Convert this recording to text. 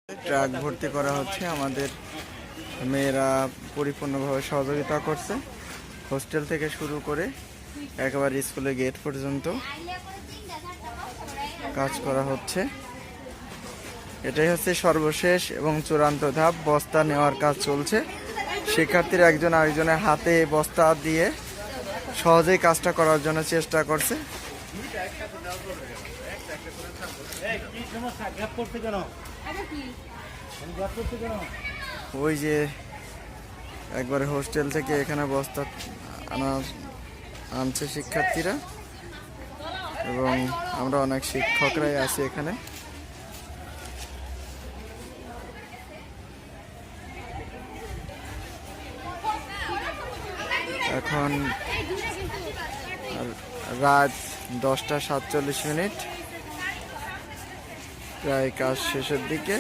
Truck ভর্তি করা হচ্ছে। আমাদের মেয়েরা পরিপূর্ণভাবে সহযোগিতা করছে, হোস্টেল থেকে শুরু করে একেবারে স্কুলের গেট পর্যন্ত কাজ করা হচ্ছে। এটাই হচ্ছে সর্বশেষ এবং চূড়ান্ত ধাপ। বস্তা নেওয়ার কাজ চলছে। শিক্ষার্থীরা একজন আরেকজনের হাতে বস্তা দিয়ে সহজেই কাজটা করার জন্য চেষ্টা করছে। ওই যে একবারে হোস্টেল থেকে এখানে বস্তা আনছে শিক্ষার্থীরা, এবং আমরা অনেক শিক্ষকরাই আছি এখানে। এখন রাত 10টা 47 মিনিট, প্রায় কাজ শেষের দিকে।